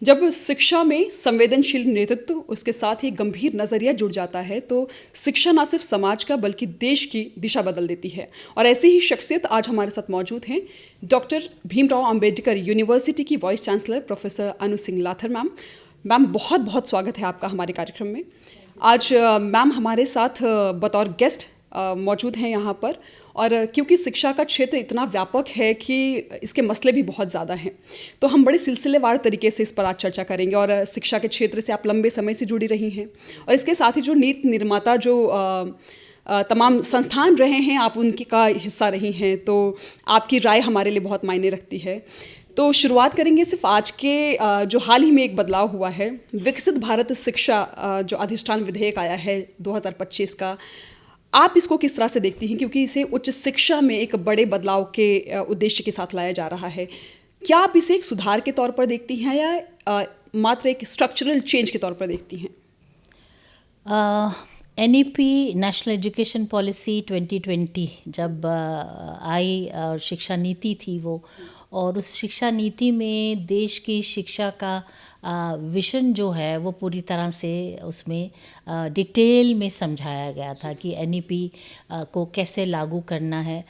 जब शिक्षा में संवेदनशील नेतृत्व उसके साथ ही गंभीर नज़रिया जुड़ जाता है तो शिक्षा न सिर्फ समाज का बल्कि देश की दिशा बदल देती है। और ऐसी ही शख्सियत आज हमारे साथ मौजूद हैं डॉक्टर भीमराव अंबेडकर यूनिवर्सिटी की वाइस चांसलर प्रोफेसर अनु सिंह लाथर मैम। मैम बहुत बहुत स्वागत है आपका हमारे कार्यक्रम में। आज मैम हमारे साथ बतौर गेस्ट मौजूद हैं यहाँ पर। और क्योंकि शिक्षा का क्षेत्र इतना व्यापक है कि इसके मसले भी बहुत ज़्यादा हैं, तो हम बड़े सिलसिलेवार तरीके से इस पर आज चर्चा करेंगे। और शिक्षा के क्षेत्र से आप लंबे समय से जुड़ी रही हैं और इसके साथ ही जो नीति निर्माता जो तमाम संस्थान रहे हैं, आप उनकी का हिस्सा रही हैं, तो आपकी राय हमारे लिए बहुत मायने रखती है। तो शुरुआत करेंगे सिर्फ आज के जो हाल ही में एक बदलाव हुआ है, विकसित भारत शिक्षा जो अधिष्ठान विधेयक आया है 2025 का, आप इसको किस तरह से देखती हैं? क्योंकि इसे उच्च शिक्षा में एक बड़े बदलाव के उद्देश्य के साथ लाया जा रहा है। क्या आप इसे एक सुधार के तौर पर देखती हैं या मात्र एक स्ट्रक्चरल चेंज के तौर पर देखती हैं? NEP नेशनल एजुकेशन पॉलिसी 2020 जब आई और शिक्षा नीति थी वो, और उस शिक्षा नीति में देश की शिक्षा का विजन जो है वो पूरी तरह से उसमें डिटेल में समझाया गया था कि NEP को कैसे लागू करना है।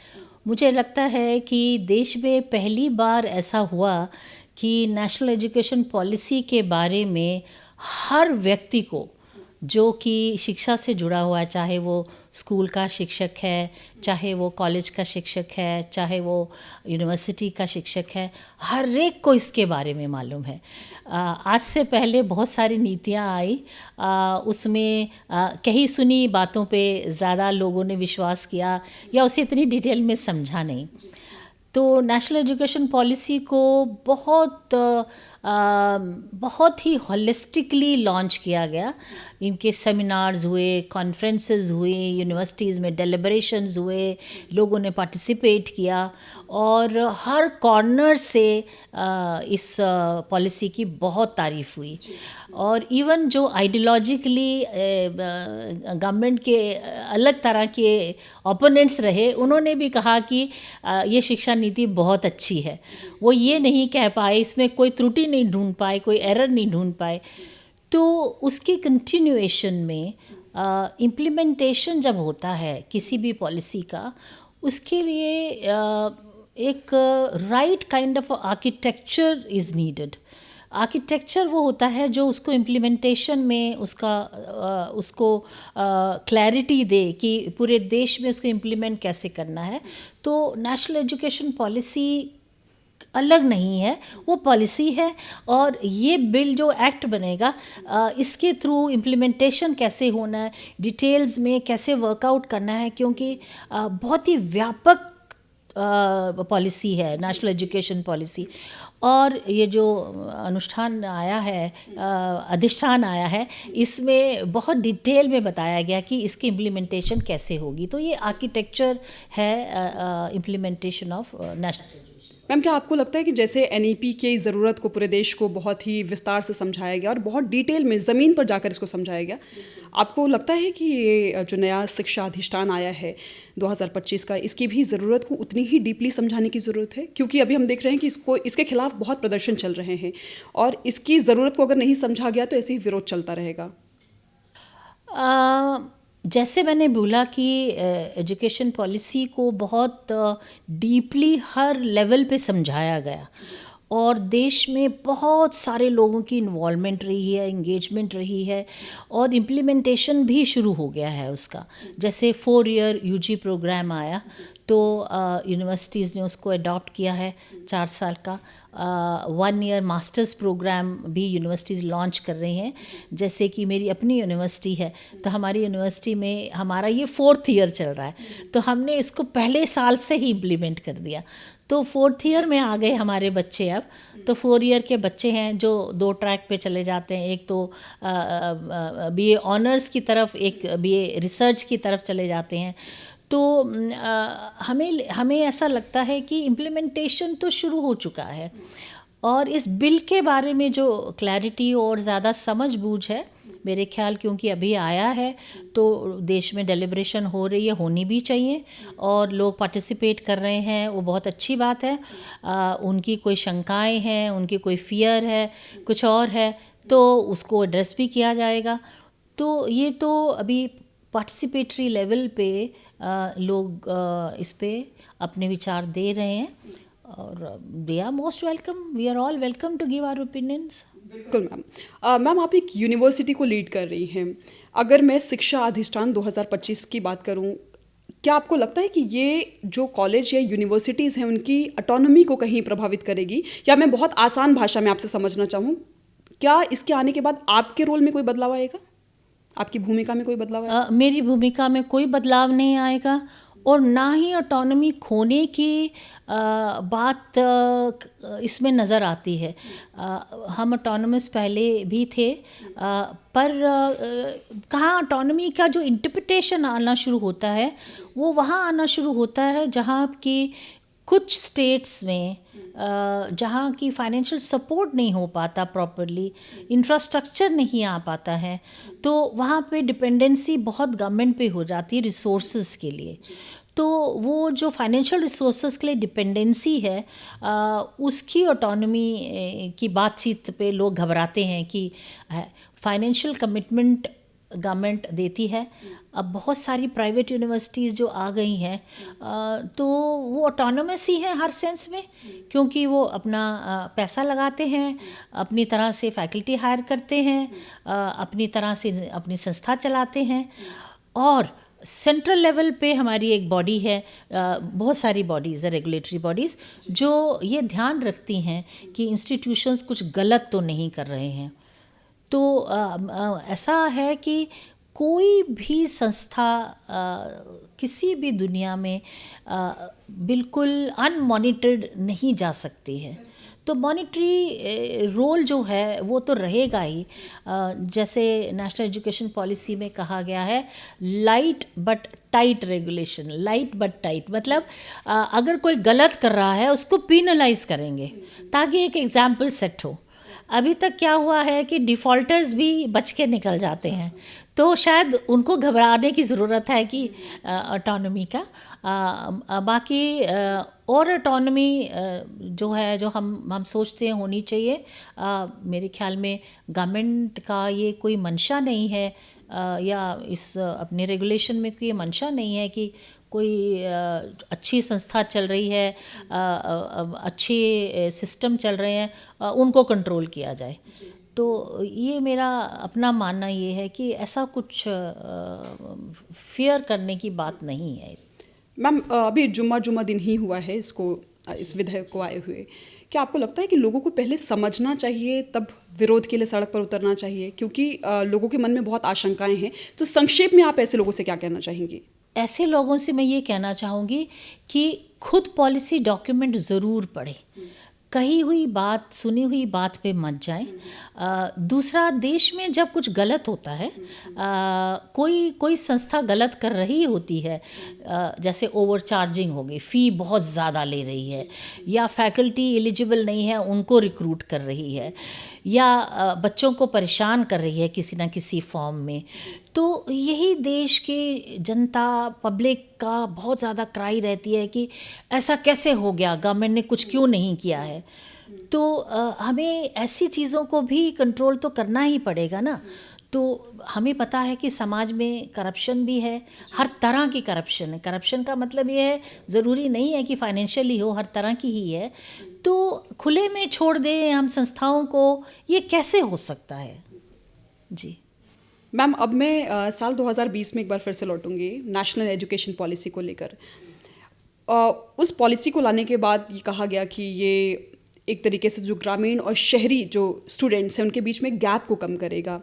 मुझे लगता है कि देश में पहली बार ऐसा हुआ कि नेशनल एजुकेशन पॉलिसी के बारे में हर व्यक्ति को जो कि शिक्षा से जुड़ा हुआ है, चाहे वो स्कूल का शिक्षक है, चाहे वो कॉलेज का शिक्षक है, चाहे वो यूनिवर्सिटी का शिक्षक है, हर एक को इसके बारे में मालूम है। आज से पहले बहुत सारी नीतियाँ आई, उसमें कहीं सुनी बातों पे ज़्यादा लोगों ने विश्वास किया या उसे इतनी डिटेल में समझा नहीं। तो नेशनल एजुकेशन पॉलिसी को बहुत ही होलिस्टिकली लॉन्च किया गया। इनके सेमिनार्स हुए, कॉन्फ्रेंसेस हुए, यूनिवर्सिटीज़ में डेलिब्रेशंस हुए, लोगों ने पार्टिसिपेट किया और हर कॉर्नर से इस पॉलिसी की बहुत तारीफ़ हुई। और इवन जो आइडियोलॉजिकली गवर्नमेंट के अलग तरह के ओपोनेंट्स रहे, उन्होंने भी कहा कि ये शिक्षा नीति बहुत अच्छी है। वो ये नहीं कह पाए, इसमें कोई त्रुटि नहीं ढूंढ पाए, कोई एरर नहीं ढूंढ पाए। तो उसके कंटिन्यूएशन में इम्प्लीमेंटेशन जब होता है किसी भी पॉलिसी का, उसके लिए एक right kind of architecture is needed. Architecture वो होता है जो उसको इम्प्लीमेंटेशन में उसको क्लैरिटी दे कि पूरे देश में उसको इम्प्लीमेंट कैसे करना है। तो नेशनल एजुकेशन पॉलिसी अलग नहीं है, वो पॉलिसी है। और ये बिल जो एक्ट बनेगा, इसके थ्रू इम्प्लीमेंटेशन कैसे होना है, डिटेल्स में कैसे वर्कआउट करना है, क्योंकि बहुत ही व्यापक पॉलिसी है नेशनल एजुकेशन पॉलिसी। और ये जो अनुष्ठान आया है, अधिष्ठान आया है, इसमें बहुत डिटेल में बताया गया कि इसकी इम्प्लीमेंटेशन कैसे होगी। तो ये आर्किटेक्चर है इम्प्लीमेंटेशन ऑफ नेशनल। मैम, क्या आपको लगता है कि जैसे NEP की ज़रूरत को पूरे देश को बहुत ही विस्तार से समझाया गया और बहुत डिटेल में ज़मीन पर जाकर इसको समझाया गया, आपको लगता है कि ये जो नया शिक्षा अधिष्ठान आया है 2025 का, इसकी भी ज़रूरत को उतनी ही डीपली समझाने की ज़रूरत है? क्योंकि अभी हम देख रहे हैं कि इसके खिलाफ बहुत प्रदर्शन चल रहे हैं और इसकी ज़रूरत को अगर नहीं समझा गया तो ऐसे ही विरोध चलता रहेगा। जैसे मैंने बोला कि एजुकेशन पॉलिसी को बहुत डीपली हर लेवल पे समझाया गया और देश में बहुत सारे लोगों की इन्वॉल्वमेंट रही है, एंगेजमेंट रही है और इम्प्लीमेंटेशन भी शुरू हो गया है उसका। जैसे 4 ईयर UG प्रोग्राम आया तो यूनिवर्सिटीज़ ने उसको अडॉप्ट किया है 4 साल का। 1 ईयर मास्टर्स प्रोग्राम भी यूनिवर्सिटीज़ लॉन्च कर रही हैं। जैसे कि मेरी अपनी यूनिवर्सिटी है, तो हमारी यूनिवर्सिटी में हमारा ये 4th ईयर चल रहा है, तो हमने इसको पहले साल से ही इम्प्लीमेंट कर दिया। तो 4th ईयर में आ गए हमारे बच्चे अब। तो 4 ईयर के बच्चे हैं जो 2 ट्रैक पे चले जाते हैं, एक तो BA ऑनर्स की तरफ, एक BA रिसर्च की तरफ चले जाते हैं। तो हमें ऐसा लगता है कि इम्प्लीमेंटेशन तो शुरू हो चुका है और इस बिल के बारे में जो क्लैरिटी और ज़्यादा समझ बूझ है मेरे ख्याल, क्योंकि अभी आया है तो देश में डेलिब्रेशन हो रही है, होनी भी चाहिए, और लोग पार्टिसिपेट कर रहे हैं, वो बहुत अच्छी बात है। उनकी कोई शंकाएं हैं, उनकी कोई फियर है, कुछ और है, तो उसको एड्रेस भी किया जाएगा। तो ये तो अभी पार्टिसिपेटरी लेवल पे लोग इस पे अपने विचार दे रहे हैं, और they are most welcome, we are all welcome to give our opinions. बिल्कुल मैम। मैम, आप एक यूनिवर्सिटी को लीड कर रही हैं। अगर मैं शिक्षा अधिष्ठान 2025 की बात करूं, क्या आपको लगता है कि ये जो कॉलेज या यूनिवर्सिटीज़ हैं उनकी ऑटोनॉमी को कहीं प्रभावित करेगी? या मैं बहुत आसान भाषा में आपसे समझना चाहूँ, क्या इसके आने के बाद आपके रोल में कोई बदलाव आएगा, आपकी भूमिका में कोई बदलाव आएगा? मेरी भूमिका में कोई बदलाव नहीं आएगा, और ना ही ऑटोनॉमी खोने की बात इसमें नज़र आती है। हम ऑटोनमस पहले भी थे, पर कहाँ ऑटोनॉमी का जो इंटरप्रिटेशन आना शुरू होता है, वो वहाँ आना शुरू होता है जहाँ की कुछ स्टेट्स में जहाँ की फाइनेंशियल सपोर्ट नहीं हो पाता प्रॉपरली, इंफ्रास्ट्रक्चर नहीं आ पाता है, तो वहाँ पे डिपेंडेंसी बहुत गवर्नमेंट पे हो जाती है रिसोर्सेज के लिए। तो वो जो फाइनेंशियल रिसोर्सेज के लिए डिपेंडेंसी है, उसकी ऑटोनॉमी की बातचीत पे लोग घबराते हैं कि फाइनेंशियल कमिटमेंट गवर्नमेंट देती है। अब बहुत सारी प्राइवेट यूनिवर्सिटीज़ जो आ गई हैं, तो वो ऑटोनोमस ही हैं हर सेंस में, क्योंकि वो अपना पैसा लगाते हैं, अपनी तरह से फैकल्टी हायर करते हैं, अपनी तरह से अपनी संस्था चलाते हैं। और सेंट्रल लेवल पे हमारी एक बॉडी है, बहुत सारी बॉडीज़ है, रेगुलेटरी बॉडीज़, जो ये ध्यान रखती हैं कि इंस्टीट्यूशंस कुछ गलत तो नहीं कर रहे हैं। तो ऐसा है कि कोई भी संस्था किसी भी दुनिया में बिल्कुल अनमॉनिटर्ड नहीं जा सकती है। तो मॉनिटरी रोल जो है वो तो रहेगा ही। जैसे नेशनल एजुकेशन पॉलिसी में कहा गया है, light but tight regulation. Light but tight मतलब अगर कोई गलत कर रहा है उसको पीनलाइज करेंगे, ताकि एक एग्जाम्पल सेट हो। अभी तक क्या हुआ है कि डिफ़ॉल्टर्स भी बच के निकल जाते हैं, तो शायद उनको घबराने की ज़रूरत है कि ऑटोनॉमी का। बाकी और ऑटोनॉमी जो है, जो हम सोचते हैं होनी चाहिए, मेरे ख्याल में गवर्नमेंट का ये कोई मंशा नहीं है, या इस अपने रेगुलेशन में कोई मंशा नहीं है कि कोई अच्छी संस्था चल रही है, अच्छे सिस्टम चल रहे हैं, उनको कंट्रोल किया जाए। तो ये मेरा अपना मानना ये है कि ऐसा कुछ फियर करने की बात नहीं है। मैम, अभी जुम्मा दिन ही हुआ है इस विधेयक को आए हुए। क्या आपको लगता है कि लोगों को पहले समझना चाहिए तब विरोध के लिए सड़क पर उतरना चाहिए? क्योंकि लोगों के मन में बहुत आशंकाएं हैं। तो संक्षेप में आप ऐसे लोगों से क्या कहना चाहेंगी? ऐसे लोगों से मैं ये कहना चाहूँगी कि खुद पॉलिसी डॉक्यूमेंट ज़रूर पढ़ें, कही हुई बात, सुनी हुई बात पे मत जाएं। दूसरा, देश में जब कुछ गलत होता है, कोई संस्था गलत कर रही होती है, जैसे ओवर चार्जिंग हो गई, फ़ी बहुत ज़्यादा ले रही है, या फैकल्टी एलिजिबल नहीं है उनको रिक्रूट कर रही है, या बच्चों को परेशान कर रही है किसी ना किसी फॉर्म में, तो यही देश की जनता, पब्लिक का बहुत ज़्यादा क्राई रहती है कि ऐसा कैसे हो गया, गवर्नमेंट ने कुछ क्यों नहीं किया है। तो हमें ऐसी चीज़ों को भी कंट्रोल तो करना ही पड़ेगा ना। तो हमें पता है कि समाज में करप्शन भी है, हर तरह की करप्शन है। करप्शन का मतलब ये है, ज़रूरी नहीं है कि फाइनेंशियली हो, हर तरह की ही है। तो खुले में छोड़ दें हम संस्थाओं को, ये कैसे हो सकता है? जी मैम, अब मैं साल 2020 में एक बार फिर से लौटूंगी नेशनल एजुकेशन पॉलिसी को लेकर। उस पॉलिसी को लाने के बाद ये कहा गया कि ये एक तरीके से जो ग्रामीण और शहरी जो स्टूडेंट्स हैं उनके बीच में गैप को कम करेगा।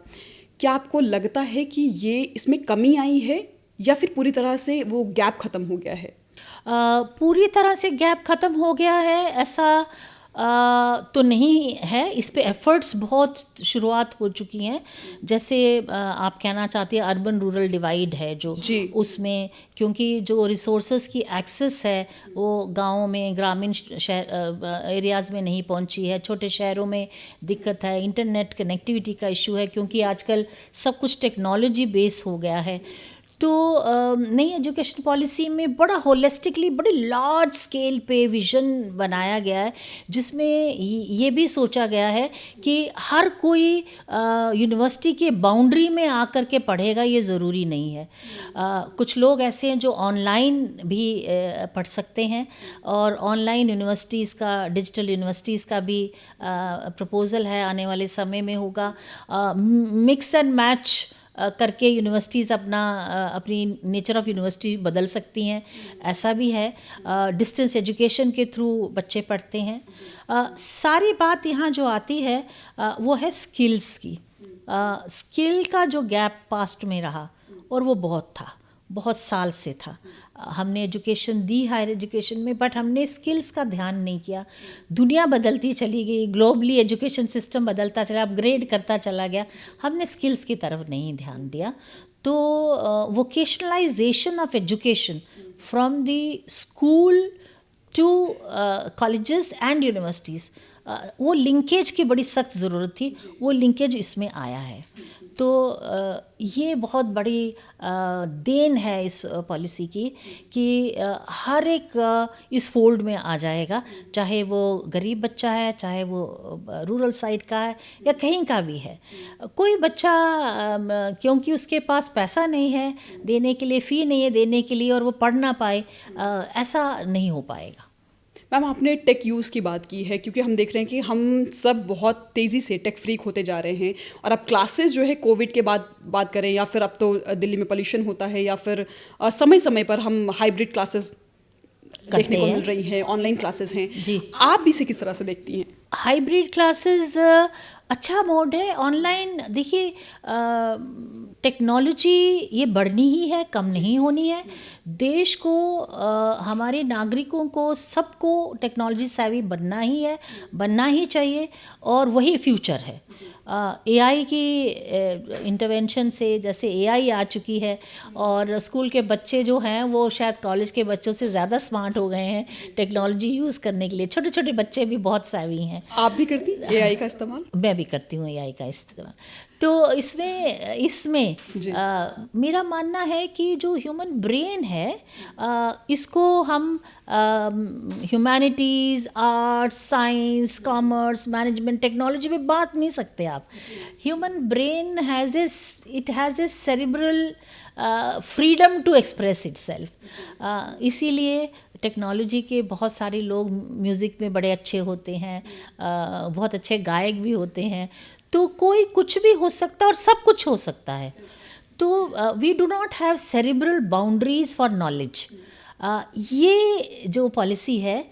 क्या आपको लगता है कि ये इसमें कमी आई है, या फिर पूरी तरह से वो गैप ख़त्म हो गया है? पूरी तरह से गैप ख़त्म हो गया है ऐसा तो नहीं है, इस पे एफर्ट्स बहुत शुरुआत हो चुकी हैं। जैसे आप कहना चाहती हैं अर्बन रूरल डिवाइड है जो जी। उसमें, क्योंकि जो रिसोर्सेज की एक्सेस है वो गाँव में, ग्रामीण एरियाज़ में नहीं पहुंची है, छोटे शहरों में दिक्कत है, इंटरनेट कनेक्टिविटी का इशू है, क्योंकि आजकल सब कुछ टेक्नोलॉजी बेस हो गया है। तो नई एजुकेशन पॉलिसी में बड़ा होलिस्टिकली, बड़े लार्ज स्केल पे विज़न बनाया गया है, जिसमें ये भी सोचा गया है कि हर कोई यूनिवर्सिटी के बाउंड्री में आकर के पढ़ेगा, ये ज़रूरी नहीं है। कुछ लोग ऐसे हैं जो ऑनलाइन भी पढ़ सकते हैं, और ऑनलाइन यूनिवर्सिटीज़ का, डिजिटल यूनिवर्सिटीज़ का भी प्रपोज़ल है, आने वाले समय में होगा। मिक्स एंड मैच करके यूनिवर्सिटीज़ अपनी नेचर ऑफ यूनिवर्सिटी बदल सकती हैं, ऐसा भी है। डिस्टेंस एजुकेशन के थ्रू बच्चे पढ़ते हैं। सारी बात यहाँ जो आती है वो है स्किल्स की। स्किल का जो गैप पास्ट में रहा, और वो बहुत था, बहुत साल से था। हमने एजुकेशन दी हायर एजुकेशन में, बट हमने स्किल्स का ध्यान नहीं किया। दुनिया बदलती चली गई, ग्लोबली एजुकेशन सिस्टम बदलता चला, अपग्रेड करता चला गया, हमने स्किल्स की तरफ नहीं ध्यान दिया। तो vocationalisation of education from the school to colleges and universities, वो लिंकेज की बड़ी सख्त ज़रूरत थी, वो लिंकेज इसमें आया है। तो ये बहुत बड़ी देन है इस पॉलिसी की कि हर एक इस फोल्ड में आ जाएगा, चाहे वो गरीब बच्चा है, चाहे वो रूरल साइड का है, या कहीं का भी है। कोई बच्चा क्योंकि उसके पास पैसा नहीं है देने के लिए, फ़ी नहीं है देने के लिए, और वो पढ़ ना पाए, ऐसा नहीं हो पाएगा। मैम, आपने टेक यूज़ की बात की है, क्योंकि हम देख रहे हैं कि हम सब बहुत तेज़ी से टेक फ्रीक होते जा रहे हैं, और अब क्लासेस जो है कोविड के बाद बात करें, या फिर अब तो दिल्ली में पोल्यूशन होता है, या फिर समय समय पर हम हाइब्रिड क्लासेस देखने को मिल रही हैं, ऑनलाइन क्लासेस हैं जी। आप इसे किस तरह से देखती हैं? हाइब्रिड क्लासेस अच्छा मोड है। ऑनलाइन देखिए, टेक्नोलॉजी ये बढ़नी ही है, कम नहीं होनी है। देश को, हमारे नागरिकों को, सबको टेक्नोलॉजी सेवी बनना ही है, बनना ही चाहिए, और वही फ्यूचर है। एआई की इंटरवेंशन से, जैसे एआई आ चुकी है, और स्कूल के बच्चे जो हैं वो शायद कॉलेज के बच्चों से ज़्यादा स्मार्ट हो गए हैं टेक्नोलॉजी यूज़ करने के लिए। छोटे छोटे बच्चे भी बहुत सेवी हैं। आप भी करती एआई का इस्तेमाल? मैं भी करती हूँ एआई का इस्तेमाल। तो इसमें मेरा मानना है कि जो ह्यूमन ब्रेन है, इसको हम humanities, arts, science, commerce, management, technology में बांट नहीं सकते आप। Human brain it has a cerebral freedom to express itself. इसीलिए टेक्नोलॉजी के बहुत सारे लोग म्यूज़िक में बड़े अच्छे होते हैं, बहुत अच्छे गायक भी होते हैं। तो कोई कुछ भी हो सकता है और सब कुछ हो सकता है। तो we do not have cerebral boundaries for knowledge. ये जो पॉलिसी है,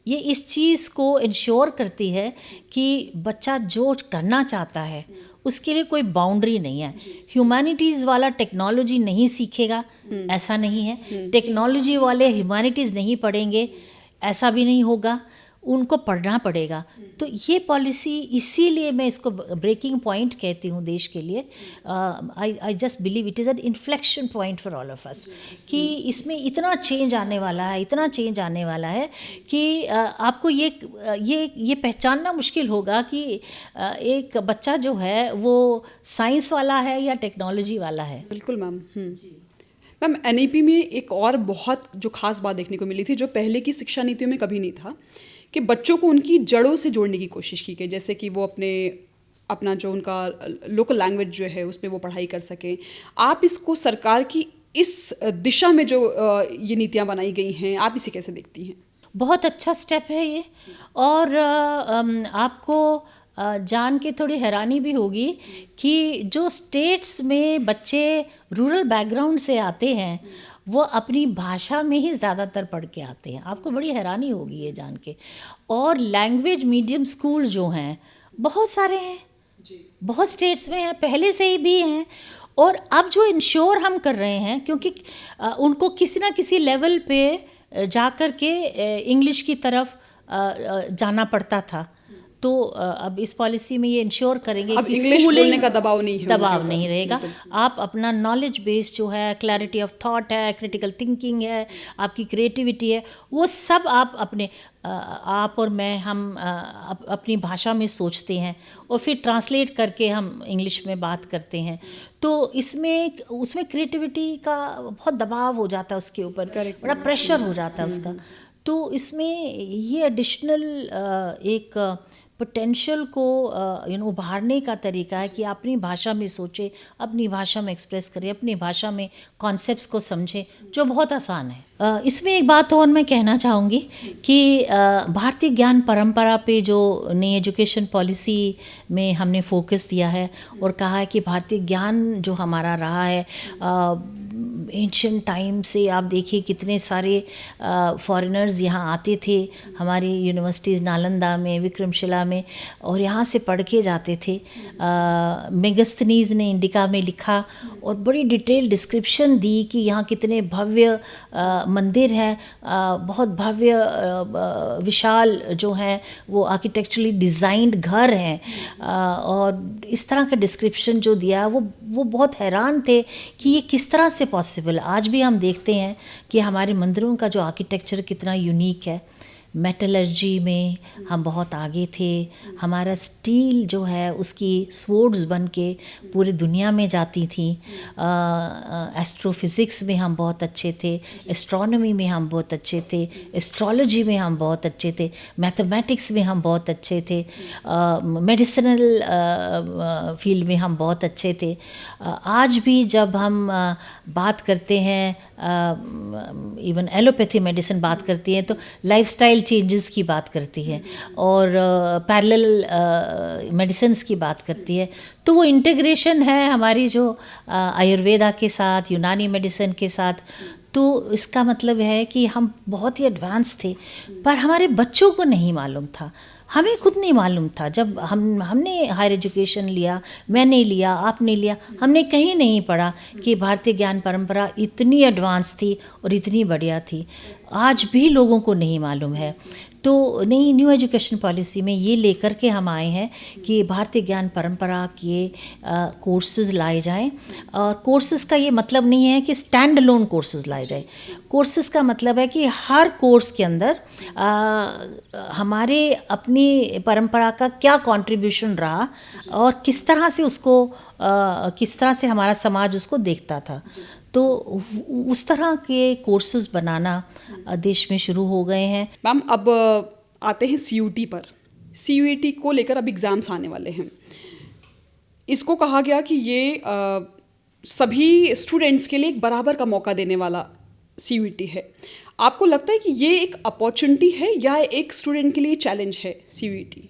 ये इस चीज़ को इंश्योर करती है कि बच्चा जो करना चाहता है उसके लिए कोई बाउंड्री नहीं है। ह्यूमैनिटीज़ वाला टेक्नोलॉजी नहीं सीखेगा, ऐसा नहीं है। टेक्नोलॉजी वाले ह्यूमैनिटीज़ नहीं पढ़ेंगे, ऐसा भी नहीं होगा। उनको पढ़ना पड़ेगा। तो ये पॉलिसी, इसीलिए मैं इसको ब्रेकिंग पॉइंट कहती हूँ देश के लिए। I just believe it is an inflection point for all of us, कि इसमें इतना चेंज आने वाला है, इतना चेंज आने वाला है कि आपको ये पहचानना मुश्किल होगा कि एक बच्चा जो है वो साइंस वाला है या टेक्नोलॉजी वाला है। बिल्कुल मैम। मैम, एनईपी में एक और बहुत जो खास बात देखने को मिली थी, जो पहले की शिक्षा नीतियों में कभी नहीं था, कि बच्चों को उनकी जड़ों से जोड़ने की कोशिश की गई। जैसे कि वो अपना जो उनका लोकल लैंग्वेज जो है उस पर वो पढ़ाई कर सकें। आप इसको, सरकार की इस दिशा में जो ये नीतियाँ बनाई गई हैं, आप इसे कैसे देखती हैं? बहुत अच्छा स्टेप है ये, और आपको जान के थोड़ी हैरानी भी होगी कि जो स्टेट्स में बच्चे रूरल बैकग्राउंड से आते हैं वो अपनी भाषा में ही ज़्यादातर पढ़ के आते हैं। आपको बड़ी हैरानी होगी ये जान के। और लैंग्वेज मीडियम स्कूल जो हैं बहुत सारे हैं, बहुत स्टेट्स में हैं, पहले से ही भी हैं। और अब जो इंश्योर हम कर रहे हैं, क्योंकि उनको किसी ना किसी लेवल पे जा कर के इंग्लिश की तरफ जाना पड़ता था। तो अब इस पॉलिसी में ये इंश्योर करेंगे अब कि इंग्लिश schooling- बोलने का दबाव नहीं है उनके दबाव ऊपर। नहीं रहेगा। आप अपना नॉलेज बेस जो है, क्लैरिटी ऑफ थॉट है, क्रिटिकल थिंकिंग है, आपकी क्रिएटिविटी है, वो सब आप अपने आप और मैं हम अपनी भाषा में सोचते हैं और फिर ट्रांसलेट करके हम इंग्लिश में बात करते हैं। तो उसमें क्रिएटिविटी का बहुत दबाव हो जाता है उसके ऊपर, Correct. बड़ा प्रेशर हो जाता है उसका। तो इसमें ये एडिशनल एक पोटेंशियल को उभारने का तरीका है कि अपनी भाषा में सोचे, अपनी भाषा में एक्सप्रेस करें, अपनी भाषा में कॉन्सेप्ट्स को समझें, जो बहुत आसान है। इसमें एक बात और मैं कहना चाहूँगी कि भारतीय ज्ञान परंपरा पे जो नई एजुकेशन पॉलिसी में हमने फोकस दिया है और कहा है कि भारतीय ज्ञान जो हमारा रहा है, एंशियंट टाइम से आप देखिए कितने सारे फॉरेनर्स यहाँ आते थे हमारी यूनिवर्सिटीज़ नालंदा में, विक्रमशिला में, और यहाँ से पढ़ के जाते थे। मेगस्थनीज ने इंडिका में लिखा और बड़ी डिटेल डिस्क्रिप्शन दी कि यहाँ कितने भव्य मंदिर हैं, बहुत भव्य विशाल जो हैं वो आर्किटेक्चरली डिज़ाइंड घर हैं, और इस तरह का डिस्क्रिप्शन जो दिया वो बहुत हैरान थे कि ये किस तरह से पॉसिबल। आज भी हम देखते हैं कि हमारे मंदिरों का जो आर्किटेक्चर कितना यूनिक है। मेटलर्जी में हम बहुत आगे थे, हमारा स्टील जो है उसकी स्वॉर्ड्स बन के पूरी दुनिया में जाती थी। एस्ट्रोफिज़िक्स में हम बहुत अच्छे थे, एस्ट्रोनॉमी में हम बहुत अच्छे थे, एस्ट्रोलॉजी में हम बहुत अच्छे थे, मैथमेटिक्स में हम बहुत अच्छे थे, मेडिसिनल फील्ड में हम बहुत अच्छे थे। आज भी जब हम बात करते हैं, इवन एलोपैथी मेडिसिन बात करती है तो लाइफस्टाइल चेंजेस की बात करती है और पैरेलल मेडिसिन्स की बात करती है। तो वो इंटीग्रेशन है हमारी जो आयुर्वेदा के साथ, यूनानी मेडिसिन के साथ। तो इसका मतलब है कि हम बहुत ही एडवांस थे, पर हमारे बच्चों को नहीं मालूम था, हमें खुद नहीं मालूम था। जब हमने हायर एजुकेशन लिया, मैंने लिया, आपने लिया, हमने कहीं नहीं पढ़ा कि भारतीय ज्ञान परंपरा इतनी एडवांस थी और इतनी बढ़िया थी। आज भी लोगों को नहीं मालूम है। तो नई न्यू एजुकेशन पॉलिसी में ये लेकर के हम आए हैं कि भारतीय ज्ञान परंपरा के कोर्सेज़ लाए जाएं। और कोर्सेज़ का ये मतलब नहीं है कि स्टैंड अलोन कोर्सेज़ लाए जाएं। कोर्सेज़ का मतलब है कि हर कोर्स के अंदर हमारे अपनी परंपरा का क्या कंट्रीब्यूशन रहा और किस तरह से हमारा समाज उसको देखता था। तो उस तरह के कोर्सेज़ बनाना देश में शुरू हो गए हैं। मैम, अब आते हैं CUT पर। CUT को लेकर अब एग्ज़ाम्स आने वाले हैं। इसको कहा गया कि ये सभी स्टूडेंट्स के लिए एक बराबर का मौका देने वाला CUT है। आपको लगता है कि ये एक अपॉर्चुनिटी है या एक स्टूडेंट के लिए चैलेंज है CUT?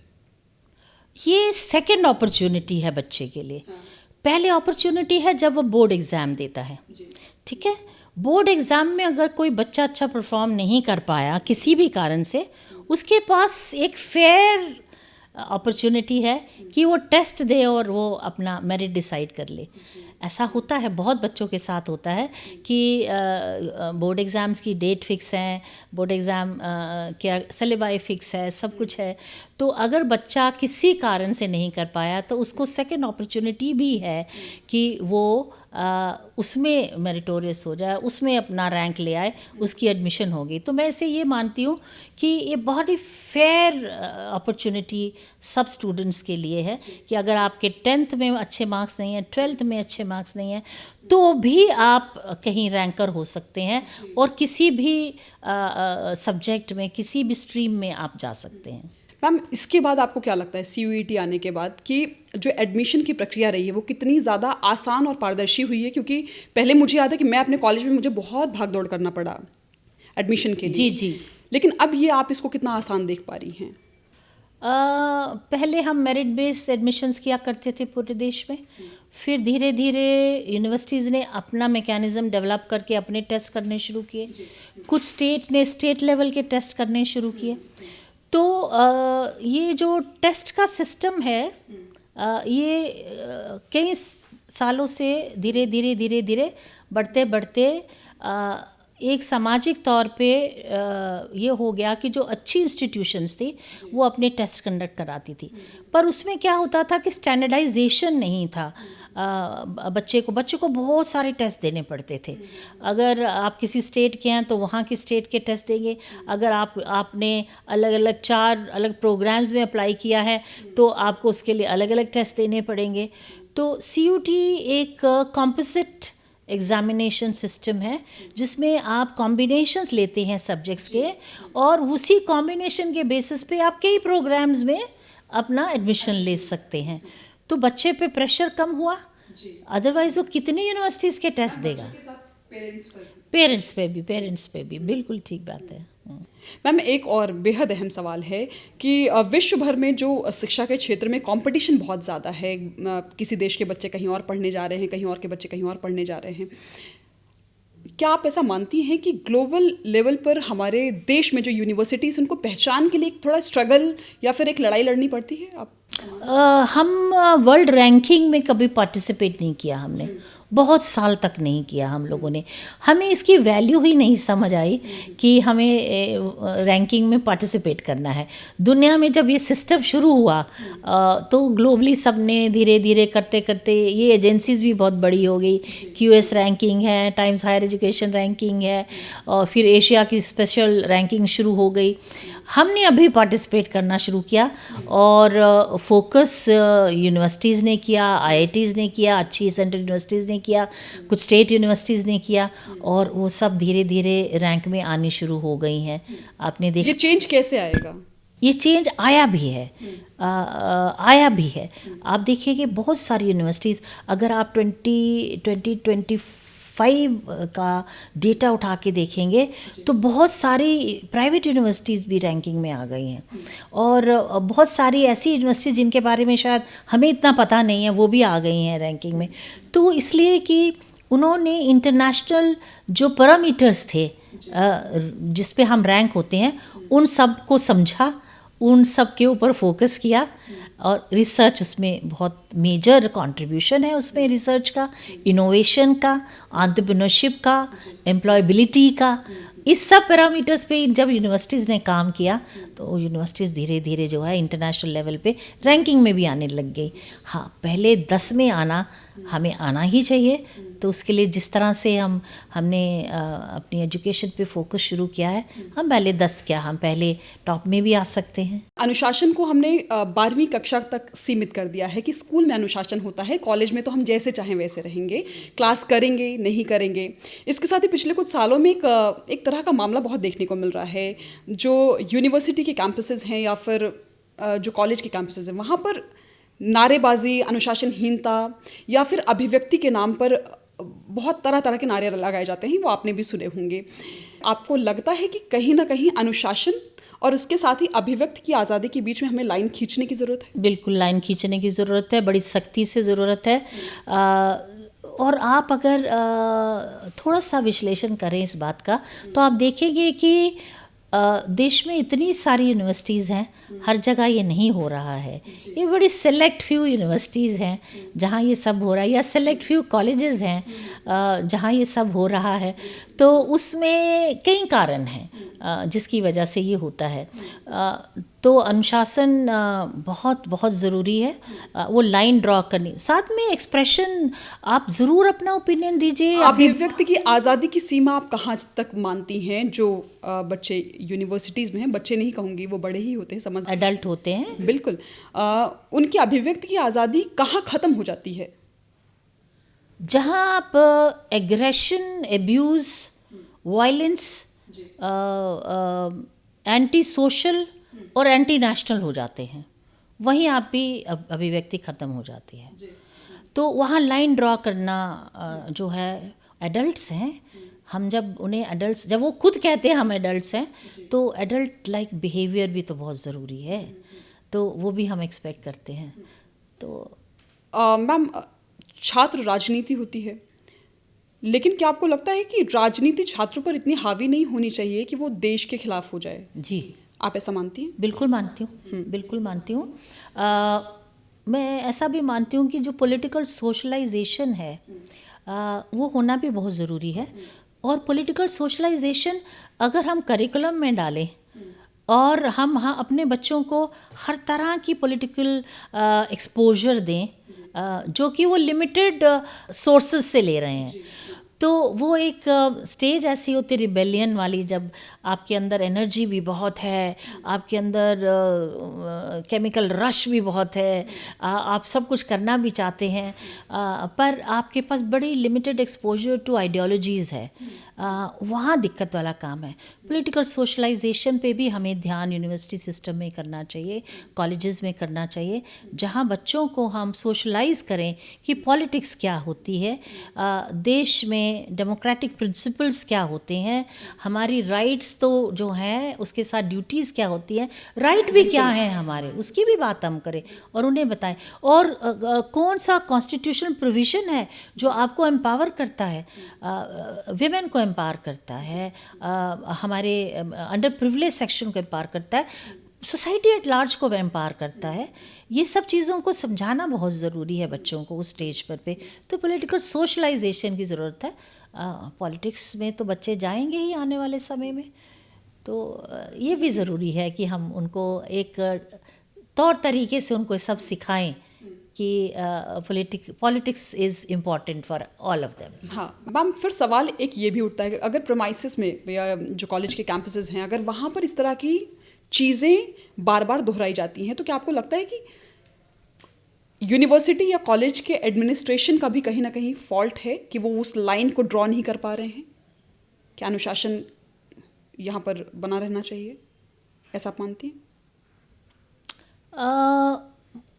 ये सेकेंड अपॉर्चुनिटी है बच्चे के लिए। पहले अपॉर्चुनिटी है जब वो बोर्ड एग्ज़ाम देता है, ठीक है। बोर्ड एग्ज़ाम में अगर कोई बच्चा अच्छा परफॉर्म नहीं कर पाया किसी भी कारण से, उसके पास एक फेयर अपॉर्चुनिटी है कि वो टेस्ट दे और वो अपना मेरिट डिसाइड कर ले। ऐसा होता है, बहुत बच्चों के साथ होता है कि बोर्ड एग्ज़ाम्स की डेट फिक्स है, बोर्ड एग्ज़ाम क्या सिलेबस फिक्स है, सब कुछ है। तो अगर बच्चा किसी कारण से नहीं कर पाया तो उसको सेकंड अपॉर्चुनिटी भी है कि वो उसमें मेरिटोरियस हो जाए, उसमें अपना रैंक ले आए, उसकी एडमिशन होगी। तो मैं इसे ये मानती हूँ कि ये बहुत ही फेयर अपॉर्चुनिटी सब स्टूडेंट्स के लिए है कि अगर आपके 10th में अच्छे मार्क्स नहीं हैं, 12th में अच्छे मार्क्स नहीं हैं, तो भी आप कहीं रैंकर हो सकते हैं और किसी भी सब्जेक्ट में, किसी भी स्ट्रीम में आप जा सकते हैं। मैम, इसके बाद आपको क्या लगता है CUT आने के बाद कि जो एडमिशन की प्रक्रिया रही है वो कितनी ज़्यादा आसान और पारदर्शी हुई है? क्योंकि पहले मुझे याद है कि मैं अपने कॉलेज में मुझे बहुत भाग दौड़ करना पड़ा एडमिशन के लिए। जी। लेकिन अब ये आप इसको कितना आसान देख पा रही हैं? पहले हम मेरिट बेस्ड एडमिशन्स किया करते थे पूरे देश में, फिर धीरे धीरे यूनिवर्सिटीज़ ने अपना मैकेनिज़्म डेवलप करके अपने टेस्ट करने शुरू किए। कुछ स्टेट ने स्टेट लेवल के टेस्ट करने शुरू किए। तो ये जो टेस्ट का सिस्टम है, ये कई सालों से धीरे धीरे बढ़ते एक सामाजिक तौर पे ये हो गया कि जो अच्छी इंस्टीट्यूशंस थी वो अपने टेस्ट कंडक्ट कराती थी, पर उसमें क्या होता था कि स्टैंडर्डाइजेशन नहीं था। बच्चे को बहुत सारे टेस्ट देने पड़ते थे। अगर आप किसी स्टेट के हैं तो वहाँ की स्टेट के टेस्ट देंगे, अगर आपने अलग अलग 4 अलग प्रोग्राम्स में अप्लाई किया है तो आपको उसके लिए अलग अलग टेस्ट देने पड़ेंगे। तो CUT एक कॉम्पोजिट एग्ज़ामिनेशन सिस्टम है जिसमें आप कॉम्बिनेशंस लेते हैं सब्जेक्ट्स के, और उसी कॉम्बिनेशन के बेसिस पे आप कई प्रोग्राम्स में अपना एडमिशन ले सकते हैं। तो बच्चे पे प्रेशर कम हुआ, अदरवाइज़ वो कितनी यूनिवर्सिटीज़ के टेस्ट देगा। पेरेंट्स पे भी बिल्कुल ठीक बात है। मैम, एक और बेहद अहम सवाल है कि विश्व भर में जो शिक्षा के क्षेत्र में कंपटीशन बहुत ज़्यादा है, किसी देश के बच्चे कहीं और पढ़ने जा रहे हैं, कहीं और के बच्चे कहीं और पढ़ने जा रहे हैं, क्या आप ऐसा मानती हैं कि ग्लोबल लेवल पर हमारे देश में जो यूनिवर्सिटीज़ उनको पहचान के लिए एक थोड़ा स्ट्रगल या फिर एक लड़ाई लड़नी पड़ती है? आप हम वर्ल्ड रैंकिंग में कभी पार्टिसिपेट नहीं किया हमने, बहुत साल तक नहीं किया हम लोगों ने। हमें इसकी वैल्यू ही नहीं समझ आई कि हमें रैंकिंग में पार्टिसिपेट करना है। दुनिया में जब ये सिस्टम शुरू हुआ तो ग्लोबली सब ने धीरे धीरे करते करते ये एजेंसीज़ भी बहुत बड़ी हो गई। QS रैंकिंग है, टाइम्स हायर एजुकेशन रैंकिंग है, और फिर एशिया की स्पेशल रैंकिंग शुरू हो गई। हमने अभी पार्टिसिपेट करना शुरू किया और फोकस यूनिवर्सिटीज़ ने किया, IITs ने किया, अच्छी सेंट्रल यूनिवर्सिटीज़ ने किया, कुछ स्टेट यूनिवर्सिटीज़ ने किया, और वो सब धीरे धीरे रैंक में आनी शुरू हो गई हैं। आपने देखा ये चेंज कैसे आएगा? ये चेंज आया भी है, आया भी है। आप देखिए कि बहुत सारी यूनिवर्सिटीज़, अगर आप 2025 का डेटा उठा के देखेंगे तो बहुत सारी प्राइवेट यूनिवर्सिटीज़ भी रैंकिंग में आ गई हैं, और बहुत सारी ऐसी यूनिवर्सिटी जिनके बारे में शायद हमें इतना पता नहीं है वो भी आ गई हैं रैंकिंग में। तो इसलिए कि उन्होंने इंटरनेशनल जो पैरामीटर्स थे जिस पे हम रैंक होते हैं उन सब को समझा, उन सब के ऊपर फोकस किया, और रिसर्च उसमें बहुत मेजर कंट्रीब्यूशन है उसमें, रिसर्च का, इनोवेशन का, एंटरप्रेन्योरशिप का, एम्प्लॉयबिलिटी का। इस सब पैरामीटर्स पे जब यूनिवर्सिटीज़ ने काम किया तो यूनिवर्सिटीज़ धीरे धीरे जो है इंटरनेशनल लेवल पे रैंकिंग में भी आने लग गई। हाँ, पहले 10 में आना हमें आना ही चाहिए, तो उसके लिए जिस तरह से हमने अपनी एजुकेशन पे फोकस शुरू किया है, हम पहले 10 क्या, हम पहले टॉप में भी आ सकते हैं। अनुशासन को हमने 12वीं कक्षा तक सीमित कर दिया है कि स्कूल में अनुशासन होता है, कॉलेज में तो हम जैसे चाहें वैसे रहेंगे, क्लास करेंगे नहीं करेंगे। इसके साथ ही पिछले कुछ सालों में एक तरह का मामला बहुत देखने को मिल रहा है, जो यूनिवर्सिटी के कैंपसेस हैं या फिर जो कॉलेज के कैंपसेस हैं, वहाँ पर नारेबाजी, अनुशासनहीनता या फिर अभिव्यक्ति के नाम पर बहुत तरह तरह के नारे लगाए जाते हैं, वो आपने भी सुने होंगे। आपको लगता है कि कहीं ना कहीं अनुशासन और उसके साथ ही अभिव्यक्ति की आज़ादी के बीच में हमें लाइन खींचने की ज़रूरत है? बिल्कुल लाइन खींचने की ज़रूरत है, बड़ी सख्ती से ज़रूरत है। और आप अगर थोड़ा सा विश्लेषण करें इस बात का तो आप देखेंगे कि देश में इतनी सारी यूनिवर्सिटीज़ हैं, हर जगह ये नहीं हो रहा है। ये बड़ी सेलेक्ट फ्यू यूनिवर्सिटीज़ हैं जहाँ ये सब हो रहा है, या सेलेक्ट फ्यू कॉलेजेस हैं जहाँ ये सब हो रहा है। तो उसमें कई कारण हैं जिसकी वजह से ये होता है। तो अनुशासन बहुत बहुत ज़रूरी है, वो लाइन ड्रॉ करनी, साथ में एक्सप्रेशन। आप ज़रूर अपना ओपिनियन दीजिए। अभिव्यक्ति की आज़ादी की सीमा आप कहाँ तक मानती हैं? जो बच्चे यूनिवर्सिटीज़ में हैं, बच्चे नहीं कहूँगी, वो बड़े ही होते हैं, समझ एडल्ट होते हैं, बिल्कुल, उनकी अभिव्यक्ति की आज़ादी कहाँ ख़त्म हो जाती है? जहाँ आप aggression, abuse, violence, anti social और एंटी नेशनल हो जाते हैं, वहीं आप भी अभिव्यक्ति ख़त्म हो जाती है। तो वहाँ लाइन ड्रॉ करना जो है, एडल्ट्स हैं हम, जब उन्हें एडल्ट्स, जब वो खुद कहते हैं हम एडल्ट्स हैं, तो एडल्ट लाइक बिहेवियर भी तो बहुत ज़रूरी है, तो वो भी हम एक्सपेक्ट करते हैं। तो मैम, छात्र राजनीति होती है, लेकिन क्या आपको लगता है कि राजनीति छात्रों पर इतनी हावी नहीं होनी चाहिए कि वो देश के खिलाफ हो जाए? जी, आप ऐसा मानती हैं? बिल्कुल मानती हूँ, बिल्कुल मानती हूँ। मैं ऐसा भी मानती हूँ कि जो पॉलिटिकल सोशलाइजेशन है वो होना भी बहुत ज़रूरी है। और पॉलिटिकल सोशलाइजेशन अगर हम करिकुलम में डालें और हम अपने बच्चों को हर तरह की पॉलिटिकल एक्सपोजर दें, जो कि वो लिमिटेड सोर्सेज से ले रहे हैं, तो वो एक स्टेज ऐसी होती है रिबेलियन वाली, जब आपके अंदर एनर्जी भी बहुत है, आपके अंदर केमिकल रश भी बहुत है, आप सब कुछ करना भी चाहते हैं, पर आपके पास बड़ी लिमिटेड एक्सपोजर टू आइडियोलॉजीज़ है। वहाँ दिक्कत वाला काम है। पॉलिटिकल सोशलाइजेशन पे भी हमें ध्यान यूनिवर्सिटी सिस्टम में करना चाहिए, कॉलेजेस में करना चाहिए, जहाँ बच्चों को हम सोशलाइज करें कि पॉलिटिक्स क्या होती है, देश में डेमोक्रेटिक प्रिंसिपल्स क्या होते हैं, हमारी राइट्स तो जो हैं उसके साथ ड्यूटीज़ क्या होती हैं, राइट भी क्या हैं हमारे, उसकी भी बात हम करें और उन्हें बताएं। और कौन सा कॉन्स्टिट्यूशनल प्रोविज़न है जो आपको एम्पावर करता है, विमेन को एम्पावर करता है, हमारे अंडर प्रिविलेज सेक्शन को एम्पावर करता है, सोसाइटी एट लार्ज को एम्पावर करता है। ये सब चीज़ों को समझाना बहुत ज़रूरी है बच्चों को उस स्टेज पर पे। तो पॉलिटिकल सोशलाइजेशन की ज़रूरत है। पॉलिटिक्स में तो बच्चे जाएंगे ही आने वाले समय में, तो ये भी ज़रूरी है कि हम उनको एक तौर तरीके से उनको सब सिखाएं कि politics is important for all of them. हाँ मैम, फिर सवाल एक ये भी उठता है कि अगर प्रोमाइसिस में या जो कॉलेज के कैंपसेस हैं, अगर वहाँ पर इस तरह की चीज़ें बार बार दोहराई जाती हैं, तो क्या आपको लगता है कि यूनिवर्सिटी या कॉलेज के एडमिनिस्ट्रेशन का भी कहीं ना कहीं फॉल्ट है कि वो उस लाइन को ड्रॉ नहीं कर पा रहे हैं? क्या अनुशासन यहाँ पर बना रहना चाहिए, ऐसा आप मानती हैं?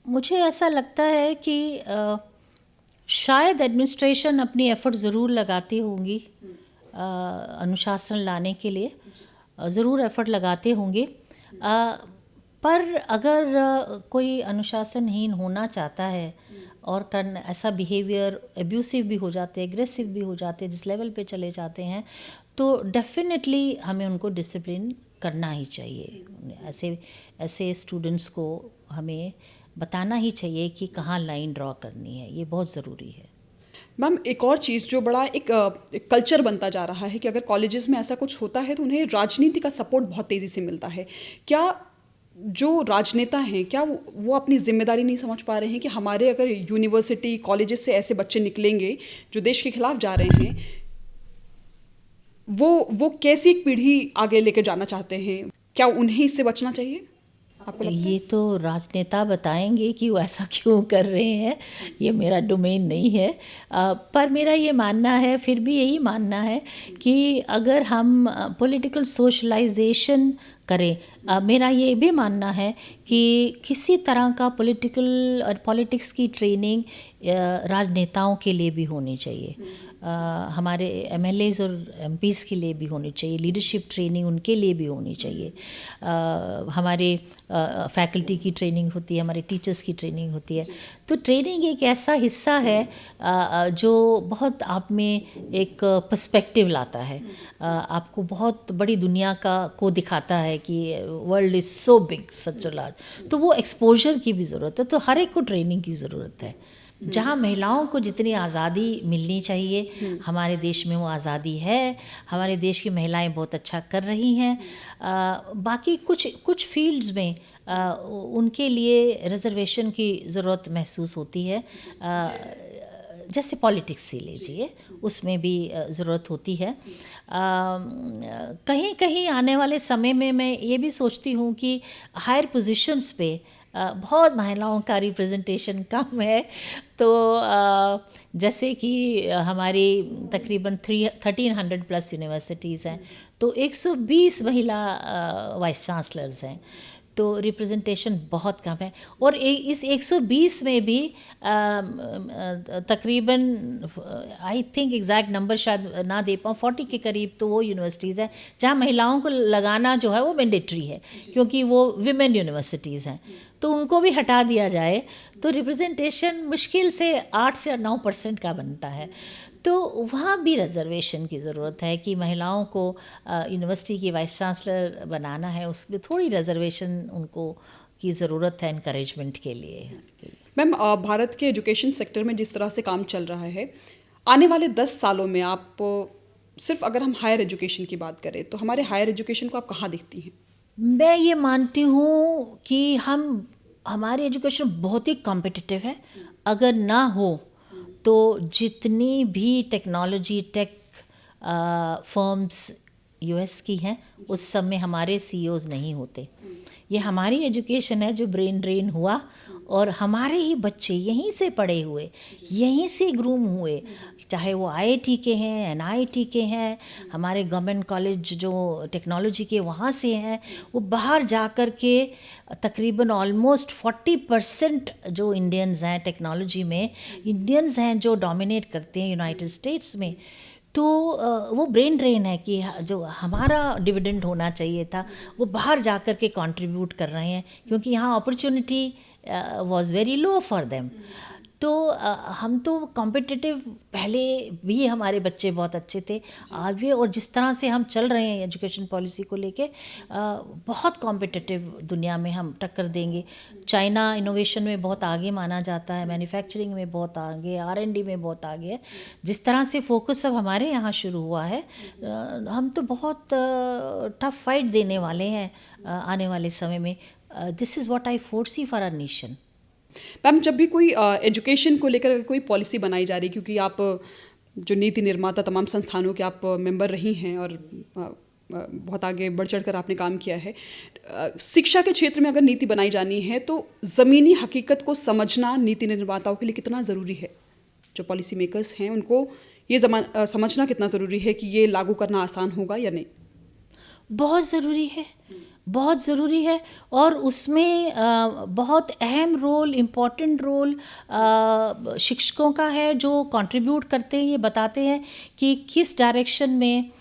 मुझे ऐसा लगता है कि शायद एडमिनिस्ट्रेशन अपनी एफर्ट ज़रूर लगाती होंगी, अनुशासन लाने के लिए ज़रूर एफर्ट लगाते होंगे, पर अगर कोई अनुशासनहीन होना चाहता है और ऐसा बिहेवियर एब्यूसिव भी हो जाते हैं, एग्रेसिव भी हो जाते हैं, जिस लेवल पे चले जाते हैं, तो डेफिनेटली हमें उनको डिसिप्लिन करना ही चाहिए। ऐसे स्टूडेंट्स को हमें बताना ही चाहिए कि कहाँ लाइन ड्रॉ करनी है, ये बहुत ज़रूरी है। मैम, एक और चीज़ जो बड़ा एक कल्चर बनता जा रहा है कि अगर कॉलेजेस में ऐसा कुछ होता है तो उन्हें राजनीति का सपोर्ट बहुत तेज़ी से मिलता है। क्या जो राजनेता हैं, क्या वो अपनी जिम्मेदारी नहीं समझ पा रहे हैं कि हमारे अगर यूनिवर्सिटी कॉलेजेस से ऐसे बच्चे निकलेंगे जो देश के खिलाफ जा रहे हैं, वो कैसी एक पीढ़ी आगे लेकर जाना चाहते हैं? क्या उन्हें इससे बचना चाहिए, आपको लगता है? ये तो राजनेता बताएंगे कि वो ऐसा क्यों कर रहे हैं, ये मेरा डोमेन नहीं है। पर मेरा ये मानना है, फिर भी यही मानना है कि अगर हम पॉलिटिकल सोशलाइजेशन करें, मेरा ये भी मानना है कि किसी तरह का पॉलिटिकल और पॉलिटिक्स की ट्रेनिंग राजनेताओं के लिए भी होनी चाहिए, हमारे एमएलएज और एमपीज़ के लिए भी होनी चाहिए, लीडरशिप ट्रेनिंग उनके लिए भी होनी चाहिए, हमारे फैकल्टी की ट्रेनिंग होती है, हमारे टीचर्स की ट्रेनिंग होती है। तो ट्रेनिंग एक ऐसा हिस्सा है जो बहुत आप में एक पर्सपेक्टिव लाता है, आपको बहुत बड़ी दुनिया को दिखाता है कि world is so big, such a large. तो वो एक्सपोजर की भी ज़रूरत है, तो हर एक को ट्रेनिंग की ज़रूरत है। जहाँ महिलाओं को जितनी आज़ादी मिलनी चाहिए, हमारे देश में वो आज़ादी है, हमारे देश की महिलाएं बहुत अच्छा कर रही हैं। बाकी कुछ फील्ड्स में उनके लिए रिजर्वेशन की ज़रूरत महसूस होती है, जैसे पॉलिटिक्स ही लीजिए, उसमें भी ज़रूरत होती है। कहीं कहीं आने वाले समय में मैं ये भी सोचती हूँ कि हायर पोजीशंस पे बहुत महिलाओं का रिप्रेजेंटेशन कम है। तो जैसे कि हमारी तकरीबन 1300 प्लस यूनिवर्सिटीज़ हैं, तो 120 महिला वाइस चांसलर्स हैं, तो रिप्रेजेंटेशन बहुत कम है। और इस 120 में भी तकरीबन आई थिंक एग्जैक्ट नंबर शायद ना दे पाऊँ, 40 के करीब तो वो यूनिवर्सिटीज़ हैं जहाँ महिलाओं को लगाना जो है वो मैंडेटरी है, क्योंकि वो विमेन यूनिवर्सिटीज़ हैं। तो उनको भी हटा दिया जाए तो रिप्रेजेंटेशन मुश्किल से 8 से 9% का बनता है। तो वहाँ भी रिजर्वेशन की ज़रूरत है कि महिलाओं को यूनिवर्सिटी की वाइस चांसलर बनाना है, उसमें थोड़ी रिजर्वेशन उनको की ज़रूरत है इनकरेजमेंट के लिए। मैम, भारत के एजुकेशन सेक्टर में जिस तरह से काम चल रहा है, आने वाले 10 सालों में आप सिर्फ अगर हम हायर एजुकेशन की बात करें तो हमारे हायर एजुकेशन को आप कहाँ देखती हैं? मैं ये मानती हूँ कि हमारी एजुकेशन बहुत ही कॉम्पिटिटिव है। अगर ना हो तो जितनी भी टेक फर्म्स यूएस की हैं उस सब में हमारे सीईओज नहीं होते। ये हमारी एजुकेशन है जो ब्रेन ड्रेन हुआ, और हमारे ही बच्चे यहीं से पढ़े हुए, यहीं से ग्रूम हुए, चाहे वो आईआईटी के हैं, एनआईटी के हैं, हमारे गवर्नमेंट कॉलेज जो टेक्नोलॉजी के वहाँ से हैं, वो बाहर जा कर के तकरीबन ऑलमोस्ट 40% जो इंडियंस हैं टेक्नोलॉजी में, इंडियंस हैं जो डोमिनेट करते हैं यूनाइटेड स्टेट्स में। तो वो ब्रेन ड्रेन है कि जो हमारा डिविडेंड होना चाहिए था वो बाहर जा कर के कंट्रीब्यूट कर रहे हैं, क्योंकि यहाँ opportunity was very low for them. तो हम तो कॉम्पिटिटिव, पहले भी हमारे बच्चे बहुत अच्छे थे, आज भी, और जिस तरह से हम चल रहे हैं एजुकेशन पॉलिसी को लेके बहुत कॉम्पिटिटिव दुनिया में हम टक्कर देंगे। चाइना इनोवेशन में बहुत आगे माना जाता है, मैन्युफैक्चरिंग में बहुत आगे, आर&डी में बहुत आगे है। जिस तरह से फोकस अब हमारे यहाँ शुरू हुआ है, हम तो बहुत टफ फाइट देने वाले हैं आने वाले समय में। This is what I foresee for our nation. Ma'am, जब भी कोई एजुकेशन को लेकर कोई पॉलिसी बनाई जा रही, क्योंकि आप जो नीति निर्माता तमाम संस्थानों के आप मेंबर रही हैं और बहुत आगे बढ़ चढ़ कर आपने काम किया है, शिक्षा के क्षेत्र में अगर नीति बनाई जानी है तो ज़मीनी हकीकत को समझना नीति निर्माताओं के लिए कितना ज़रूरी है? जो पॉलिसी मेकर्स हैं उनको ये समझना कितना ज़रूरी है कि ये लागू करना आसान होगा या नहीं? बहुत ज़रूरी है, बहुत ज़रूरी है। और उसमें बहुत अहम रोल, इम्पॉर्टेंट रोल शिक्षकों का है, जो कंट्रीब्यूट करते हैं, ये बताते हैं कि किस डायरेक्शन में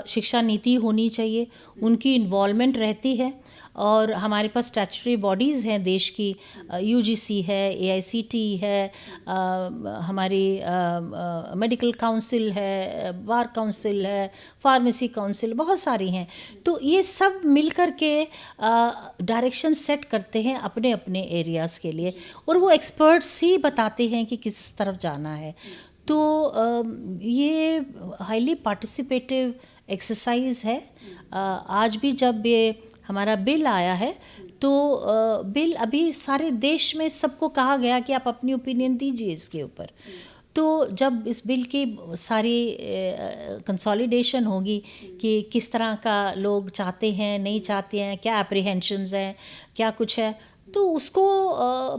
शिक्षा नीति होनी चाहिए। उनकी इन्वॉल्वमेंट रहती है। और हमारे पास स्टैट्यूटरी बॉडीज़ हैं देश की, यूजीसी है, एआईसीटी है, हमारी मेडिकल काउंसिल है, बार काउंसिल है, फार्मेसी काउंसिल, बहुत सारी हैं। तो ये सब मिल कर के डायरेक्शन सेट करते हैं अपने अपने एरियाज़ के लिए, और वो एक्सपर्ट्स ही बताते हैं कि किस तरफ जाना है। तो ये हाईली पार्टिसिपेटिव एक्सरसाइज है। आज भी जब ये हमारा बिल आया है तो बिल अभी सारे देश में सबको कहा गया कि आप अपनी ओपिनियन दीजिए इसके ऊपर। तो जब इस बिल की सारी कंसोलिडेशन होगी कि किस तरह का लोग चाहते हैं, नहीं चाहते हैं, क्या एप्रीहेंशंस हैं, क्या कुछ है, तो उसको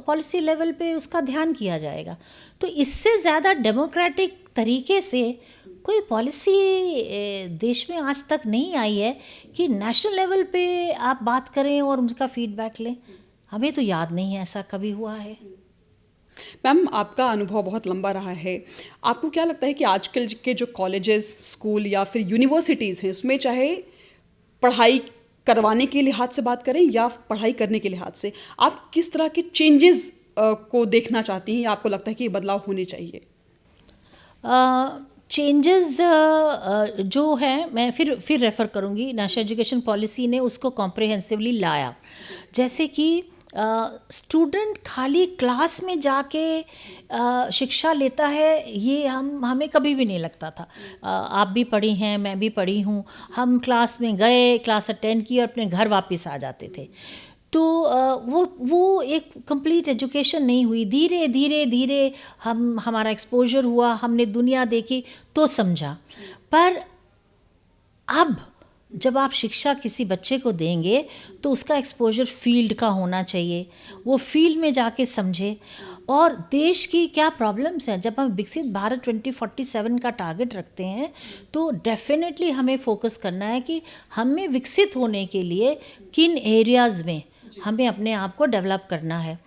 पॉलिसी लेवल पे उसका ध्यान किया जाएगा। तो इससे ज़्यादा डेमोक्रेटिक तरीके से कोई पॉलिसी देश में आज तक नहीं आई है कि नेशनल लेवल पे आप बात करें और उनका फीडबैक लें। हमें तो याद नहीं है ऐसा कभी हुआ है। मैम, आपका अनुभव बहुत लंबा रहा है। आपको क्या लगता है कि आजकल के जो कॉलेजेस, स्कूल या फिर यूनिवर्सिटीज़ हैं, उसमें चाहे पढ़ाई करवाने के लिहाज से बात करें या पढ़ाई करने के लिहाज से, आप किस तरह के चेंजेस को देखना चाहती हैं या आपको लगता है कि ये बदलाव होने चाहिए? चेंजेस जो हैं, मैं फिर रेफ़र करूँगी, नेशनल एजुकेशन पॉलिसी ने उसको कॉम्प्रिहेंसिवली लाया। जैसे कि स्टूडेंट खाली क्लास में जाके शिक्षा लेता है, ये हमें कभी भी नहीं लगता था। आप भी पढ़ी हैं, मैं भी पढ़ी हूँ। हम क्लास में गए, क्लास अटेंड की और अपने घर वापस आ जाते थे। तो वो एक कंप्लीट एजुकेशन नहीं हुई। धीरे धीरे धीरे हमारा एक्सपोजर हुआ, हमने दुनिया देखी तो समझा। पर अब जब आप शिक्षा किसी बच्चे को देंगे तो उसका एक्सपोजर फील्ड का होना चाहिए, वो फील्ड में जाके समझे और देश की क्या प्रॉब्लम्स हैं। जब हम विकसित भारत 2047 का टारगेट रखते हैं तो डेफिनेटली हमें फोकस करना है कि हमें विकसित होने के लिए किन एरियाज़ में हमें अपने आप को डेवलप करना है।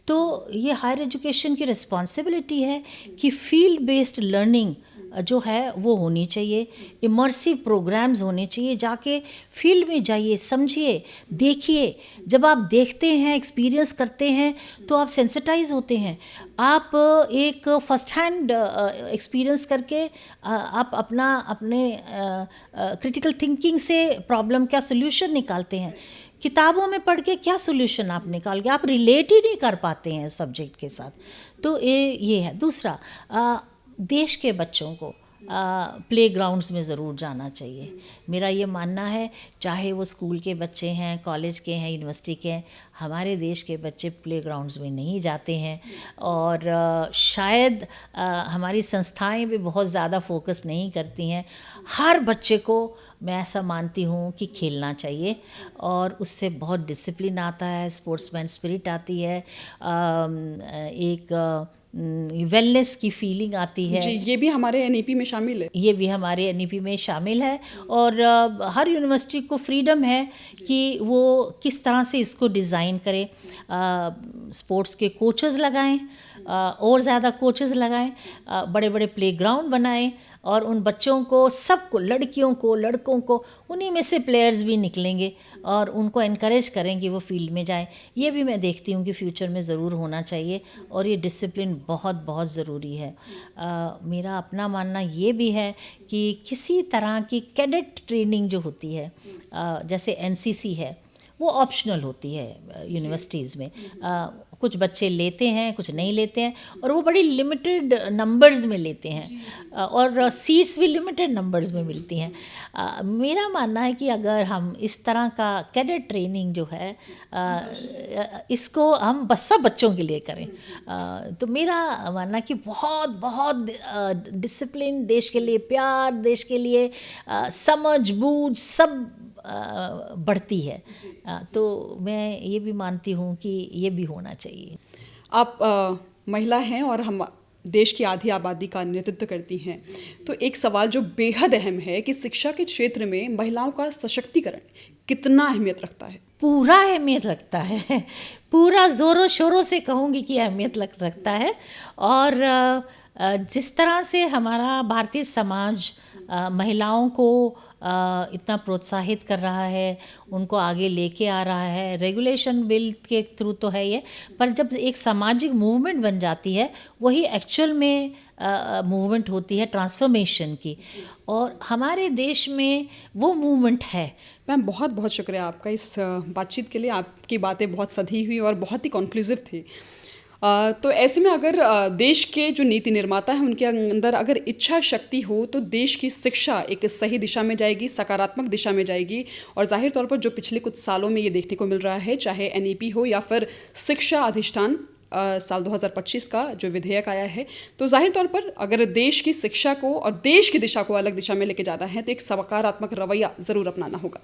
तो ये हायर एजुकेशन की रिस्पॉन्सिबिलिटी है कि फील्ड बेस्ड लर्निंग जो है वो होनी चाहिए, इमर्सिव प्रोग्राम्स होने चाहिए। जाके फील्ड में जाइए, समझिए, देखिए। जब आप देखते हैं, एक्सपीरियंस करते हैं तो आप सेंसिटाइज होते हैं। आप एक फर्स्ट हैंड एक्सपीरियंस करके आप अपने क्रिटिकल थिंकिंग से प्रॉब्लम का सोल्यूशन निकालते हैं। किताबों में पढ़ के क्या सोल्यूशन आप निकाल के, आप रिलेट ही नहीं कर पाते हैं सब्जेक्ट के साथ। तो ये है। दूसरा, देश के बच्चों को प्लेग्राउंड्स में ज़रूर जाना चाहिए। मेरा ये मानना है, चाहे वो स्कूल के बच्चे हैं, कॉलेज के हैं, यूनिवर्सिटी के हैं, हमारे देश के बच्चे प्लेग्राउंड्स में नहीं जाते हैं। और शायद हमारी संस्थाएं भी बहुत ज़्यादा फोकस नहीं करती हैं। हर बच्चे को मैं ऐसा मानती हूँ कि खेलना चाहिए, और उससे बहुत डिसिप्लिन आता है, स्पोर्ट्समैन स्पिरिट आती है, एक वेलनेस की फीलिंग आती है। जी, ये भी हमारे एनईपी में शामिल है। ये भी हमारे एनईपी में शामिल है, और हर यूनिवर्सिटी को फ्रीडम है कि वो किस तरह से इसको डिज़ाइन करे। स्पोर्ट्स के कोचेस लगाएं, और ज़्यादा कोचेस लगाएं, बड़े बड़े प्लेग्राउंड बनाएं, और उन बच्चों को, सबको, लड़कियों को, लड़कों को, उन्हीं में से प्लेयर्स भी निकलेंगे, और उनको इनकरेज करें कि वो फील्ड में जाएं। ये भी मैं देखती हूँ कि फ्यूचर में ज़रूर होना चाहिए, और ये डिसिप्लिन बहुत बहुत ज़रूरी है। मेरा अपना मानना ये भी है कि किसी तरह की कैडेट ट्रेनिंग जो होती है, जैसे एनसीसी है, वो ऑप्शनल होती है यूनिवर्सिटीज़ में। कुछ बच्चे लेते हैं, कुछ नहीं लेते हैं, और वो बड़ी लिमिटेड नंबर्स में लेते हैं, और सीट्स भी लिमिटेड नंबर्स में मिलती हैं। मेरा मानना है कि अगर हम इस तरह का कैडेट ट्रेनिंग जो है, इसको हम बस सब बच्चों के लिए करें, तो मेरा मानना है कि बहुत बहुत डिसिप्लिन, देश के लिए प्यार, देश के लिए समझ बूझ सब बढ़ती है। तो मैं ये भी मानती हूँ कि ये भी होना चाहिए। आप महिला हैं और हम देश की आधी आबादी का नेतृत्व करती हैं, तो एक सवाल जो बेहद अहम है कि शिक्षा के क्षेत्र में महिलाओं का सशक्तिकरण कितना अहमियत रखता है? पूरा अहमियत रखता है, पूरा ज़ोरों शोरों से कहूँगी कि अहमियत रखता है। और जिस तरह से हमारा भारतीय समाज महिलाओं को इतना प्रोत्साहित कर रहा है, उनको आगे लेके आ रहा है, रेगुलेशन बिल के थ्रू तो है ये, पर जब एक सामाजिक मूवमेंट बन जाती है, वही एक्चुअल में मूवमेंट होती है ट्रांसफॉर्मेशन की, और हमारे देश में वो मूवमेंट है। मैम, बहुत बहुत शुक्रिया आपका इस बातचीत के लिए। आपकी बातें बहुत सधी हुई और बहुत ही कॉन्क्लूसिव थी। तो ऐसे में अगर देश के जो नीति निर्माता हैं उनके अंदर अगर इच्छा शक्ति हो तो देश की शिक्षा एक सही दिशा में जाएगी, सकारात्मक दिशा में जाएगी। और जाहिर तौर पर जो पिछले कुछ सालों में ये देखने को मिल रहा है, चाहे एनईपी हो या फिर शिक्षा अधिष्ठान साल 2025 का जो विधेयक आया है, तो जाहिर तौर पर अगर देश की शिक्षा को और देश की दिशा को अलग दिशा में लेके जाना है तो एक सकारात्मक रवैया ज़रूर अपनाना होगा।